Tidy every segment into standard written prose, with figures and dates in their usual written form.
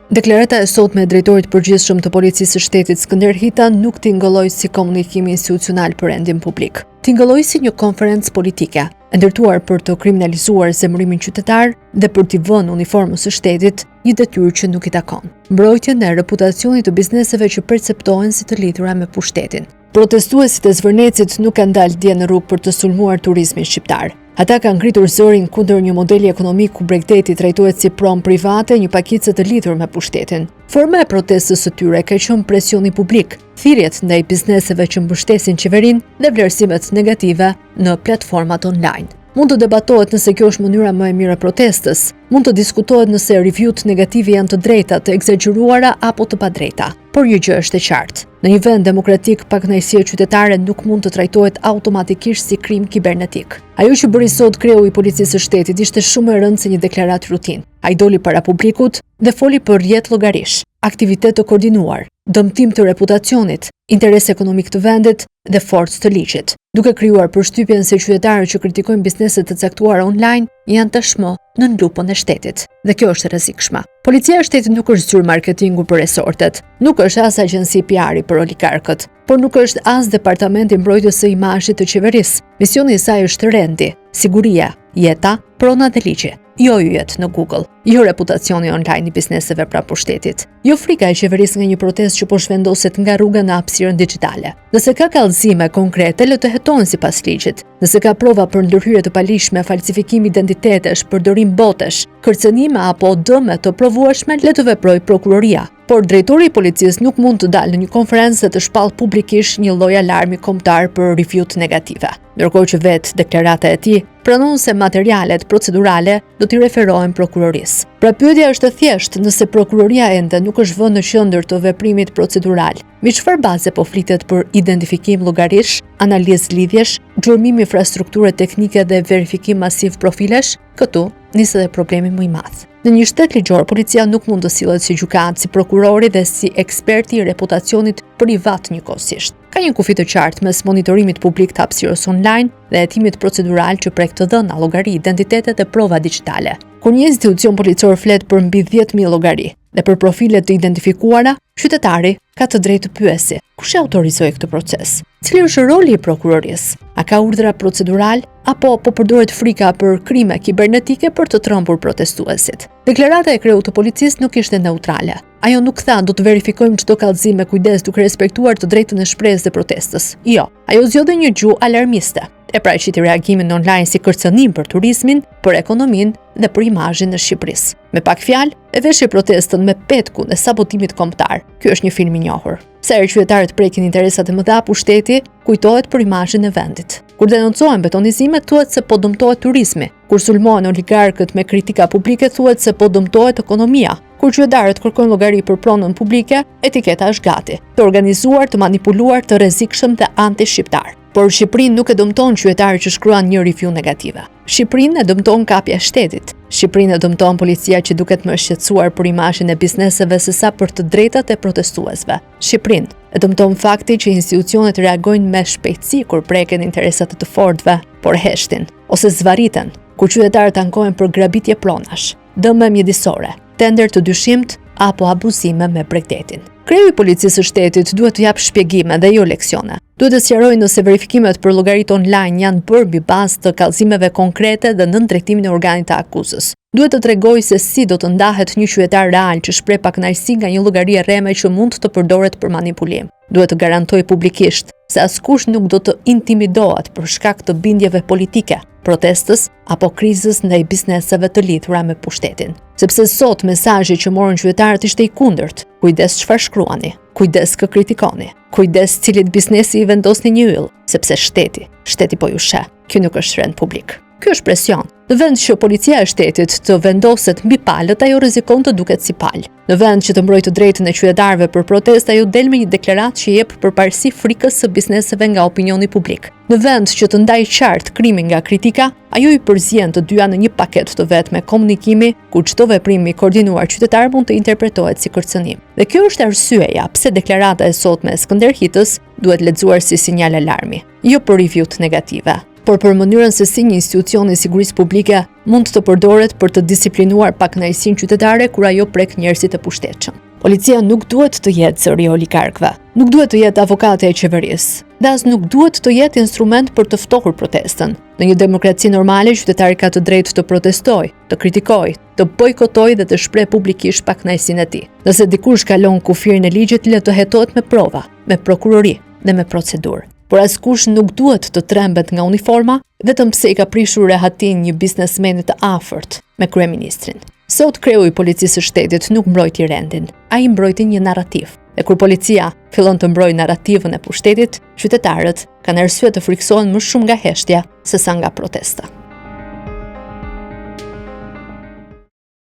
Deklarata e sotme e drejtorit përgjithshëm të Policisë së Shtetit Skënder Hita nuk tingëlloi si komunikim institucional për rendin publik. Tingëlloi si një konferencë politike, e ndërtuar për të kriminalizuar zemërimin qytetar dhe për t'i vënë uniformës së shtetit një detyrë që nuk i takon. Mbrojtjen e reputacionit të bizneseve që perceptohen si të lidhura me pushtetin. Protestuesit e Zvërnecit nuk kanë dalë dje në rrugë për të sulmuar turizmin shqiptar. Ata kanë ngritur zërin kundër një modeli ekonomik ku Bregdeti trajtohet si pronë private, një pakicë të lidhur me pushtetin. Forma e protestës së tyre ka qenë presioni publik, thirrjet ndaj bizneseve që mbështesin qeverinë dhe vlerësimet negative në platformat online. Mund të debatohet nëse kjo është mënyra më e mirë e protestës, mund të diskutohet nëse review-t negative janë të drejta, të egzageruara apo të padrejta. Por një gjë është e qartë. Në një vend demokratik, pakënaqësia qytetare nuk mund të trajtohet automatikisht si krim kibernetik. Ajo që bëri sot kreu i Policisë së Shtetit ishte shumë e rëndë se një deklaratë rutinë. Ai doli para publikut dhe foli për rrjet llogarish, aktivitet të koordinuar, dëmtim të reputacionit, interes ekonomik të vendit dhe forcë të ligjit, duke krijuar përshtypjen se qytetarët që kritikojnë bizneset të caktuara online janë tashmë në lupën e shtetit. Dhe kjo është e rrezikshme. Policia e shtetit nuk është zyrë marketingu për resortet, nuk është as agjenci PR-i për oligarkët, por nuk është as departamenti mbrojtjes së imazhit të qeverisë. Misioni i saj është rendi, siguria, jeta, prona dhe ligji. Jo yjet në Google, jo reputacioni online i bizneseve pranë pushtetit, jo frika e qeverisë nga një protestë që po zhvendoset nga rruga në hapësirën digjitale. Nëse ka kallëzime konkrete, le të hetohen sipas ligjit. Nëse ka prova për ndërhyrje të palishme, falsifikim identitetesh, përdorim botesh, kërcënime apo dëme të provueshme, le të veprojë prokuroria. Por drejtori i policisë nuk mund të dalë në një konferencë dhe të shpallë publikisht një lloj alarmi kombëtar për review-t negative. Ndërkohë që vetë deklarata e tij pranon se materialet procedurale do t'i referohen prokurorisë. Pra pyetja është e thjeshtë, nëse prokuroria ende nuk është vënë në qendër të veprimit procedural, mbi çfarë baze po flitet për identifikim llogarish, analizë lidhjesh, gjurmim infrastrukture teknike dhe verifikim masiv profilesh? Këtu nis edhe problemi më i madh. Në një shtet ligjor, policia nuk mund të sillet si gjykat, si prokurori dhe si eksperti i reputacionit privat njëkohësisht. Ka një kufi të qartë mes monitorimit publik të hapësirës online dhe hetimit procedural që prek të dhëna, llogari, identitete dhe prova digjitale. Kur një institucion policor flet për mbi 10.000 llogari dhe për profile të identifikuara, qytetari ka të drejtë të pyesë: kush e autorizoi këtë proces? Cili është roli i prokurorisë? A ka urdhra procedural apo po përdoret frika për krime kibernetike për të trembur protestuesit? Deklarata e kreut të policisë nuk ishte neutrale. Ajo nuk tha do të verifikojmë çdo kallëzim me kujdes duke respektuar të drejtën e shpresës dhe protestës. Jo, ajo zgjodhi një gjuhë alarmiste. E paraqiti reagimin online si kërcënim për turizmin, për ekonominë dhe për imazhin në Shqipërisë. Me pak fjalë, e veshi protestën me petkun e sabotimit kombëtar. Ky është një film i njohur. Sa herë qytetarët prekin interesat e mëdha, pushteti kujtohet për imazhin e vendit. Kur denoncohen betonizimet, thuhet se po dëmtohet turizmi. Kur sulmohen oligarkët me kritika publike, thuhet se po dëmtohet ekonomia. Kur qytetarët kërkojnë llogari për pronën publike, etiketa është gati, të organizuar, të manipuluar, të rrezikshëm dhe anti-shqiptar. Por Shqipërinë nuk e dëmton qytetarët që shkruan një review negative. Shqipërinë e dëmton kapja e shtetit. Shqipërinë e dëmton policia që duket më shqetësuar për imazhin e bizneseve sesa për të drejtat e protestuesve. Shqipërinë e dëmton fakti që institucionet reagojnë me shpejtësi kur preken interesat e të fortëve, por heshtin ose zvarriten kur qytetarët ankohen për grabitje pronash, dëme mjedisore, tender të dyshimt apo abuzime me Bregdetin. Kreu i Policisë së Shtetit duhet të japë shpjegime dhe jo leksione. Duhet të sqarojë nëse verifikimet për llogaritë online janë bërë mbi bazë të kallëzimeve konkrete dhe nën drejtimin e organit të akuzës. Duhet të tregojë se si do të ndahet një qytetar real që shpreh pakënaqësi nga një llogari e rreme që mund të përdoret për manipulim. Duhet të garantojë publikisht se askush nuk do të intimidohet për shkak të bindjeve politike, protestës apo krizës ndaj bizneseve të lidhura me pushtetin. Sepse sot mesazhi që morën qytetarët ishte i kundërt. Kujdes çfarë shkruani, kujdes kë kritikoni, kujdes cilit biznesi i vendosni një yll, sepse shteti po ju sheh. Ky nuk është rend publik. Ky është presion. Në vend që policia e shtetit të vendoset mbi palët, ajo rrezikon të duket si palë. Në vend që të mbrojë të drejtën e qytetarëve për protestë, ajo del me një deklaratë që jep përparësi frikës së bizneseve nga opinioni publik. Në vend që të ndajë qartë krimin nga kritika, ajo i përzien të dyja në një paketë të vetme komunikimi, ku çdo veprim i koordinuar qytetar mund të interpretohet si kërcënim. Dhe kjo është arsyeja pse deklarata e sotme e Skënder Hitës duhet lexuar si sinjal alarmi, jo për review-t negative. por për mënyrën se si një institucion i sigurisë publike mund të përdoret për të disiplinuar pakënaqësinë qytetare kur ajo prek njerëzit e pushtetshëm. Policia nuk duhet të jetë zëri i oligarkëve, nuk duhet të jetë avokate e qeverisë, dhe as nuk duhet të jetë instrument për të ftohur protestën. Në një demokraci normale, qytetari ka të drejtë të protestojë, të kritikojë, të bojkotojë dhe të shprehë publikisht pakënaqësinë e tij. Nëse dikush kalon kufirin e ligjit, le të hetohet me prova, me prokurori dhe me procedurë. Por askush nuk duhet të trembet nga uniforma, vetëm pse i ka prishur rehatin një biznesmeni të afërt me kryeministrin. Sot kreu i policisë së shtetit nuk mbrojti rendin, ai mbrojti një narrativ. Dhe kur policia fillon të mbrojë narrativën e pushtetit, qytetarët kanë arsye të friksohen më shumë nga heshtja sesa nga protesta.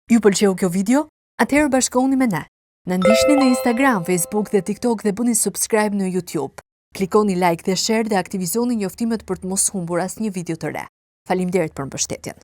Ju pëlqeu kjo video? Atëherë bashkohuni me ne. Na ndiqni në Instagram, Facebook dhe TikTok dhe bëni subscribe në YouTube. Klikoni like dhe share dhe aktivizoni njoftimet për të mos humbur asnjë video të re. Faleminderit për mbështetjen.